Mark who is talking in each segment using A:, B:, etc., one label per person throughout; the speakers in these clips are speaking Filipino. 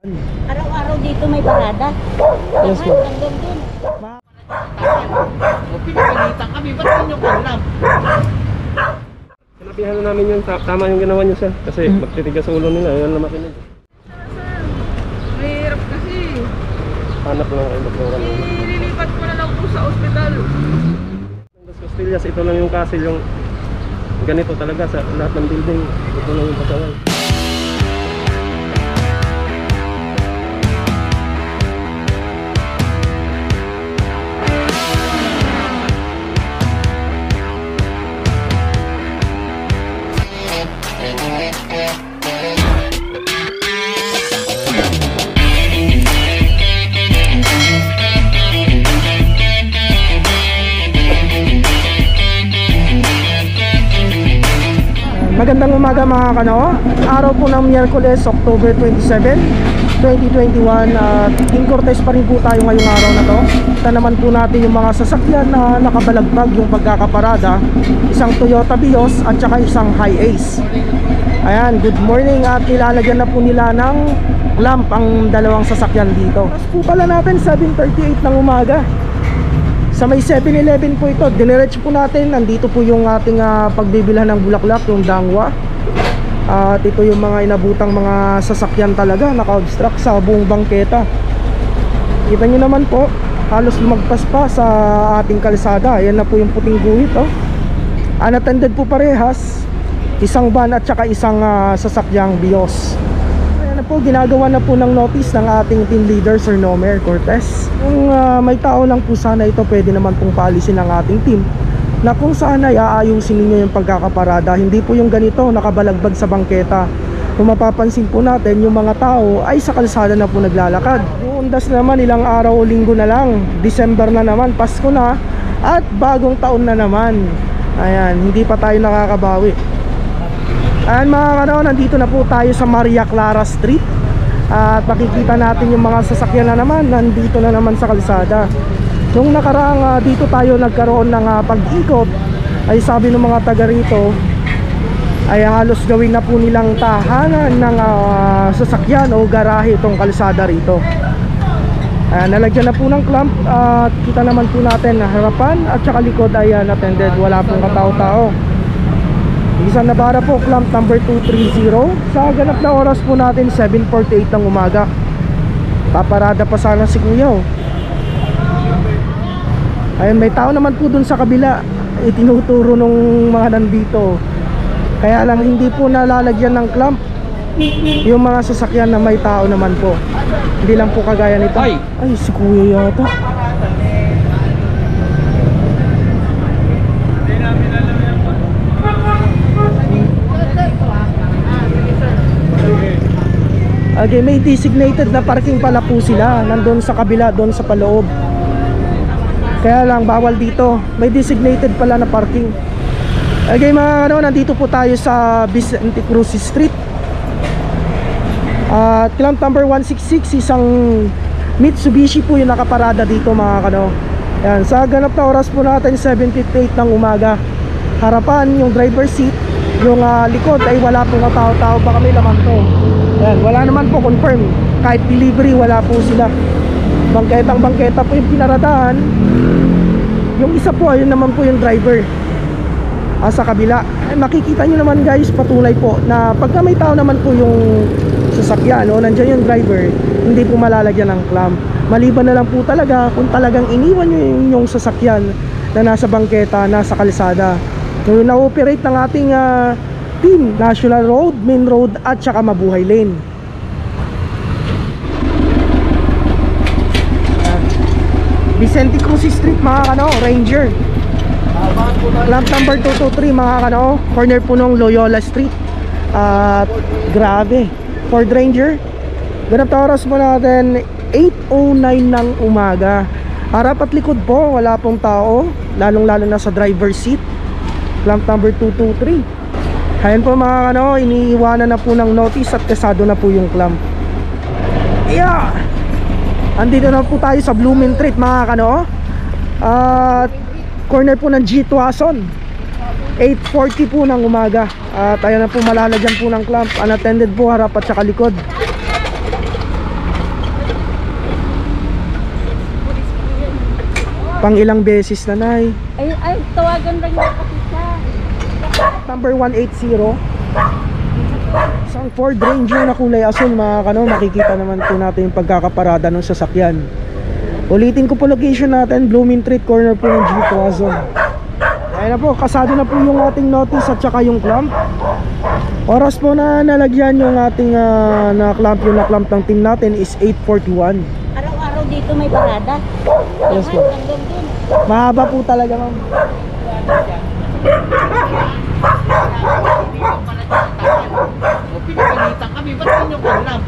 A: Araw-araw dito may parada.
B: Yes, ma'am.
A: Hanggang dun.
C: O pinagalitan kami, ba't ninyo alam?
B: Sinabihan na namin yun, tama yung ginawa niyo sir. Kasi magtitigas sa ulo nila, yun na makinig.
C: Mahirap kasi.
B: Hanap lang kayo doktoran.
C: Ililipat ko na lang po sa ospital.
B: Las Costillas, ito lang yung castle, yung ganito talaga sa lahat ng building. Ito lang yung pasaway. Magandang umaga mga kano. Araw po ng Miyerkules, October 27, 2021. King Cortez pa rin po tayo ngayong araw na to. Kita naman po natin yung mga sasakyan na nakabalagbag yung pagkakaparada. Isang Toyota Vios at saka isang Hi-Ace. Ayan, good morning at nilalagyan na po nila ng lamp ang dalawang sasakyan dito. Tapos po pala natin 7:38 ng umaga. Sa may 7-Eleven po ito, diniretso po natin. Nandito po yung ating pagbibilhan ng bulaklak, yung dangwa. At ito yung mga inabutang mga sasakyan talaga, naka-obstruct sa buong bangketa. Kita nyo naman po, halos lumagpas pa sa ating kalsada. Ayan na po yung puting guhit, oh. Unattended po parehas, isang van at saka isang sasakyang Vios. Ayan na po, ginagawa na po ng notice ng ating team leader, Sir Nomer Cortez. Kung may tao lang po sana ito, pwede naman pong paalisin ng ating team na kung saan ay aayusin ninyo yung pagkakaparada. Hindi po yung ganito, nakabalagbag sa bangketa. Kung mapapansin po natin, yung mga tao ay sa kalsada na po naglalakad. Buundas naman, ilang araw o linggo na lang, December na naman, Pasko na, at bagong taon na naman. Ayan, hindi pa tayo nakakabawi. Ayan mga kanaon, nandito na po tayo sa Maria Clara Street. At makikita natin yung mga sasakyan na naman, nandito na naman sa kalsada. Nung nakaraang dito tayo nagkaroon ng pag-ikot, ay sabi ng mga taga rito ay halos gawin na po nilang tahanan ng sasakyan o garahe itong kalsada rito. Nalagyan na po ng clamp at kita naman po natin na harapan at saka likod ay unattended, wala pong katao-tao. Isang Nabara po, clamp number 230. Sa ganap na oras po natin 7:48 ng umaga. Paparada pa sana si kuya, oh. Ayun, may tao naman po dun sa kabila, itinuturo nung mga nandito. Kaya lang hindi po nalalagyan ng clamp yung mga sasakyan na may tao naman po. Hindi lang po kagaya nito. Ay, si kuya yata. Okay, may designated na parking pala po sila. Nandun sa kabila, doon sa paloob. Kaya lang, bawal dito. May designated pala na parking. Okay mga ano, nandito po tayo sa Vicente Cruz Street. At clamp number 166, isang Mitsubishi po yung nakaparada dito mga kano. Yan, sa ganap na oras po natin 7:58 ng umaga. Harapan yung driver seat, yung likod ay wala pong tao-tao, baka may laman to. Yan, wala naman po confirm. Kahit delivery, wala po sila. Bangketang-bangketa po yung pinaradahan. Yung isa po, ayun naman po yung driver sa kabila. Makikita nyo naman guys, patuloy po na pagka may tao naman po yung sasakyan o nandyan yung driver, hindi po malalagyan ng clamp. Maliban na lang po talaga kung talagang iniwan nyo yung sasakyan na nasa bangketa, nasa kalsada. Yung na-operate ng ating team, National Road, Main Road at saka Mabuhay Lane. Vicente Cruz Street mga kano, Ranger. Clamp number 223 mga kano, corner po ng Loyola Street. At grabe, Ford Ranger. Ganap na oras mo natin 8:09 ng umaga. Harap at likod po, wala pong tao, lalong-lalo na sa driver seat. Clamp number 223. Ayan po mga kano, iniiwanan na po ng notice at kasado na po yung clamp. Yeah! Andito na po tayo sa Blooming Street mga kano. Corner po ng G. Tuason. 8:40 po ng umaga. At ayan na po, malalagyan po ng clamp. Unattended po harap at saka likod. Pang ilang beses na, Nay?
A: Ay, tawagan lang niya kasi siya.
B: Number 180. Isang Ford Ranger na kulay asul, mga kano. Makikita naman po natin yung pagkakaparada ng sasakyan. Ulitin ko po location natin, Blooming Street, corner po ng G Plaza. Ayan na po, kasado na po yung ating notice at saka yung clamp. Oras po na nalagyan yung ating na-clamp, yung na-clamp ng team natin is 8:41.
A: Araw-araw dito may parada.
B: Yes po.
A: Hanggang dun.
B: Mahaba po talaga, ma'am.
C: O pinagalitan kami, ba't ninyo ko alam?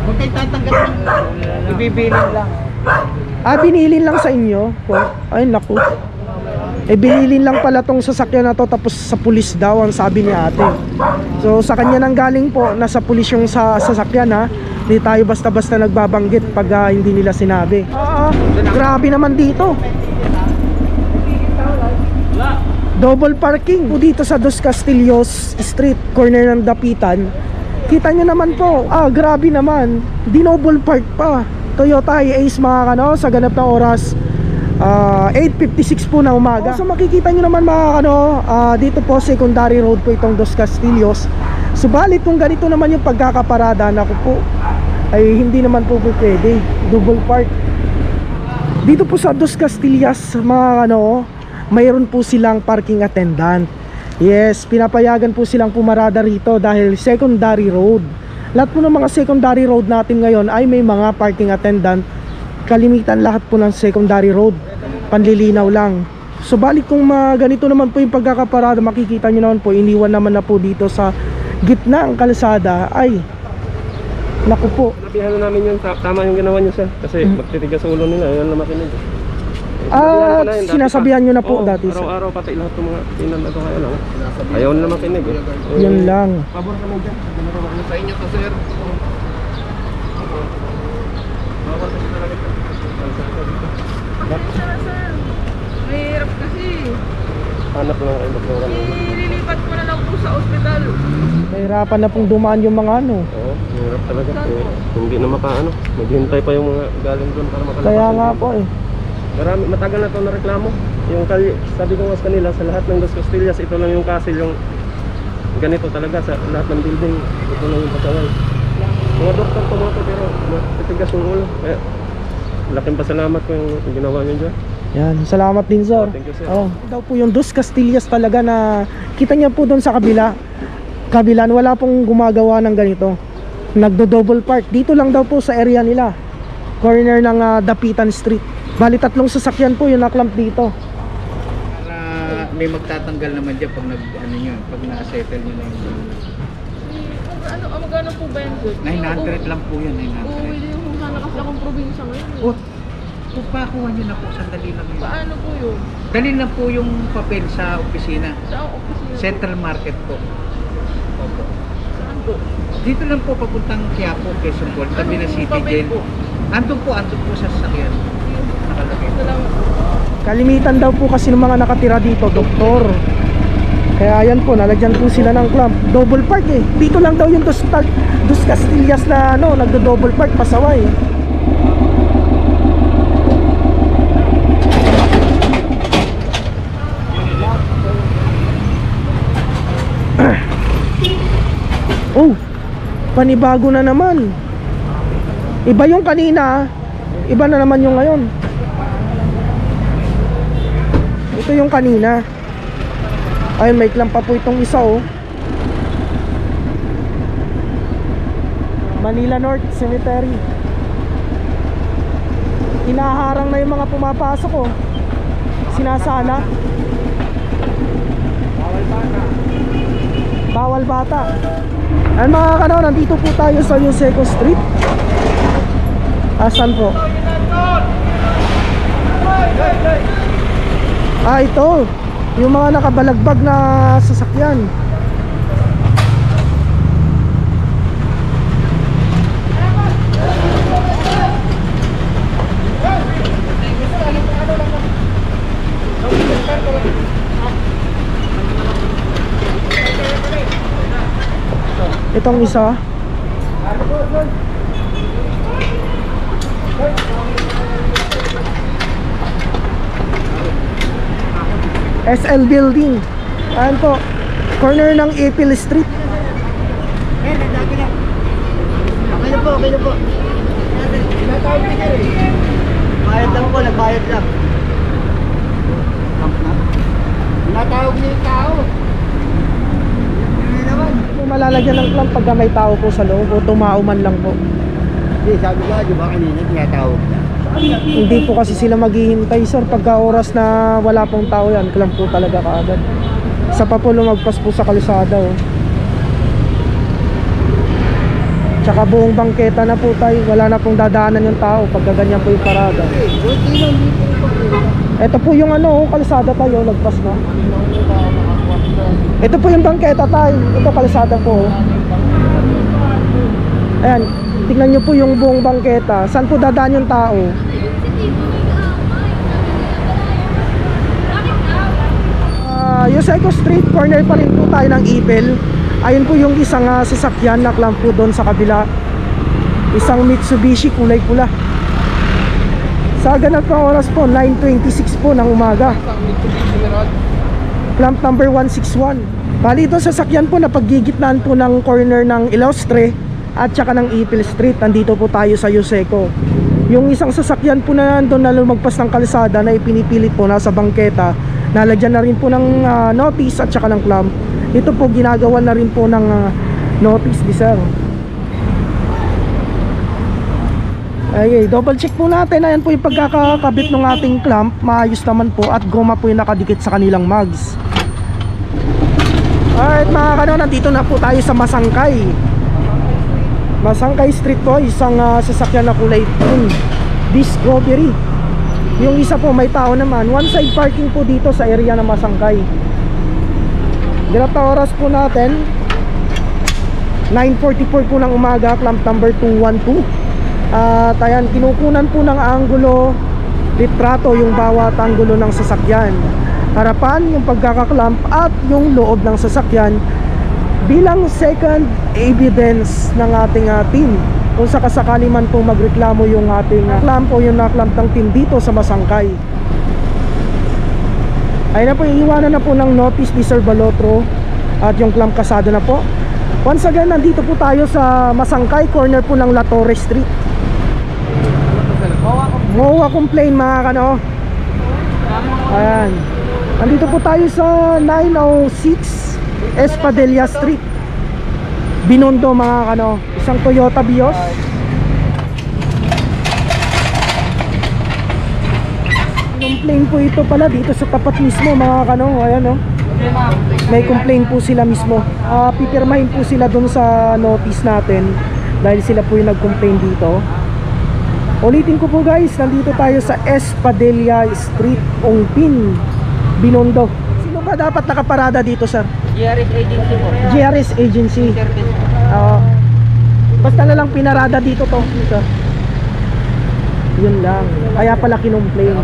C: Huwag kayo tatanggal ng ibibilin lang.
B: Binilin lang sa inyo po. Ay naku. Binilin lang pala tong sasakyan na to, tapos sa pulis daw ang sabi ni ate. So sa kanya nang galing po, nasa pulis yung sasakyan ha. Hindi tayo basta-basta nagbabanggit pag hindi nila sinabi. Grabe naman dito. Double parking po dito sa Dos Castillos Street, corner ng Dapitan. Kita nyo naman po, grabe naman. Dinoble park pa. Toyota Hiace, mga kano, sa ganap na oras 8:56 po na umaga. So makikita nyo naman, mga kano, dito po secondary road po itong Dos Castillos. Subalit kung ganito naman yung pagkakaparada, naku po, ay hindi naman po pwede. Double park. Dito po sa Dos Castillas, mga kano, mayroon po silang parking attendant. Yes, pinapayagan po silang pumarada rito dahil secondary road. Lahat po ng mga secondary road natin ngayon ay may mga parking attendant. Kalimitan lahat po ng secondary road, panlilinaw lang. So balik kung ganito naman po yung pagkakaparada, makikita nyo naman po, iniwan naman na po dito sa gitna ang kalsada. Ay naku po.
D: Nabihan na namin yun, tama yung ginawa nyo, sir. Kasi magtitigas sa ulo nila, yun na makinig.
B: Sinasabihan nyo na po dati.
D: Araw-araw pati lahat ng mga tinan na ito kaya lang. Ayaw nila makinig eh.
B: Yan lang.
D: Pabor kami dyan.
C: Sa inyo to, sir.
D: Bawal kasi talaga ito.
C: Mahirap kasi.
D: Hanap lang kayo magkaroon.
C: Ililipat ko na lang po sa ospital.
B: Nahirapan na pong dumaan yung mga ano.
D: Oo, mahirap talaga. Hindi na makaano. Maghintay pa yung mga galing doon para makalabas.
B: Kaya nga po eh.
D: Marami, matagal na ito na reklamo. Yung sabi ko nga sa kanila, sa lahat ng Dos Castillas, ito lang yung kasil, yung ganito talaga sa lahat ng building. Ito lang yung pasaway. Mga doktor po mga to, pero matitigas yung ulo. Kaya laking pasalamat ko yung ginawa nyo dyan.
B: Yan, salamat din sir.
D: Thank you, sir.
B: Daw po yung Dos Castillas talaga na kita niya po doon sa kabilan, wala pong gumagawa ng ganito. Nagdo-double park. Dito lang daw po sa area nila. Corner ng Dapitan Street. Bali 3 sasakyan po yung naklamp dito.
E: Para may magtatanggal naman dyan pag pag na-settle nyo na yung
C: Magkano po ba yan?
E: 900 lang po yun, 900.
C: Uuwi din kung sana kasi akong probinsya ngayon.
E: Oh, papakuha nyo na po, sandali lang yun.
C: Paano po yun?
E: Dalhin na po yung papel sa opisina.
C: Sa opisina?
E: Central Market po. Opo.
C: Saan po?
E: Dito lang po papuntang Quiapo, Quezon Ball, tabi ng City
C: papel
E: Jail.
C: po?
E: Andun po sa sasakyan. Nakalagay.
C: Ito lang.
B: Kalimitan daw po kasi ng mga nakatira dito, doktor. Kaya ayan po, nalagyan po sila ng clamp. Double park eh. Dito lang daw yung Dos Castillas na nagdo-double park, pasaway. Oh, panibago na naman. Iba yung kanina, iba na naman yung ngayon. Ito yung kanina. Ayun, may clamp pa po itong isa oh. Manila North Cemetery. Hinaharang na yung mga pumapasok oh. Sinasala. Bawal bata. Ayan mga kanaw, nandito po tayo sa Yuseco Street. Asan po? Ito yung mga nakabalagbag na sasakyan. Itong isa. SL Building. Ayan po, corner ng April Street.
C: Okay na po. Bayad lang po, nagbayad lang. Natawag niyo yung tao. Hindi naman.
B: Kung malalagyan ng clamp pagka may tao po sa loob o tumauman lang po.
C: Hindi, sabi ko, di ba kanina tinatawag na.
B: Hindi po kasi sila maghihintay sir, pagka oras na wala pong tao yan, clamp po talaga kaagad. Isa pa po lumagpas po sa kalsada oh. Tsaka buong bangketa na po tayo, wala na pong dadaanan yung tao pagka ganyan po yung parada. Ito po yung ano, kalsada tayo, lagpas na. Ito po yung bangketa tayo, ito kalsada po. Ayan, tingnan nyo po yung buong bangketa. Saan po dadaan yung tao? Yuseco Street, corner pa rin po tayo ng Ipil. Ayun po yung isang sasakyan na clamp po doon sa kabila. Isang Mitsubishi kulay pula. Sa ganap na oras po, 9:26 po ng umaga. Clamp number 161. Bali ito sasakyan po na paggigitnaan po ng corner ng Ilostre at saka ng Ipil Street. Nandito po tayo sa Yuseco. Yung isang sasakyan po na nandun na lumagpas ng kalsada na ipinipilit po nasa bangketa, nalagyan na rin po ng notice at saka ng clamp. Ito po ginagawa na rin po ng notice di sir. Ay, double check po natin. Ayan po yung pagkakakabit ng ating clamp. Maayos naman po at goma po yung nakadikit sa kanilang mags. Alright mga kano, nandito na po tayo sa Masangkay. Masangkay Street po, isang sasakyan na kulay pink Discovery. Yung isa po may tao naman. One side parking po dito sa area ng Masangkay. Ganap na oras po natin 9:44 po ng umaga, clamp number 212. At ayan, kinukunan po ng anggulo, litrato yung bawat anggulo ng sasakyan. Harapan, yung pagkakaklamp at yung loob ng sasakyan bilang second evidence ng ating team. Kung sakasakali man po magreklamo yung ating clamp o yung naklamp ng team dito sa Masangkay. Ayun na po, iiwanan na po ng notice ni Sir Balotro at yung clamp kasado na po. Once again, nandito po tayo sa Masangkay, corner po ng La Torre Street. MOA complaint mga kano. Ayan, nandito po tayo sa 906 Espadilla Street, Binondo mga kano. Isang Toyota Vios. Complaint po ito pala dito sa tapat mismo mga kano. Ayan o, may complaint po sila mismo. Pipirmahin po sila dun sa notice natin dahil sila po yung nag-complain dito. Ulitin ko po guys, nandito tayo sa Espadilla Street, Ongpin, Binondo. Sino ba dapat nakaparada dito sir?
C: GRS agency po.
B: GRS Agency. Basta na lang pinarada dito to. Yun lang. Kaya pala kinomplain.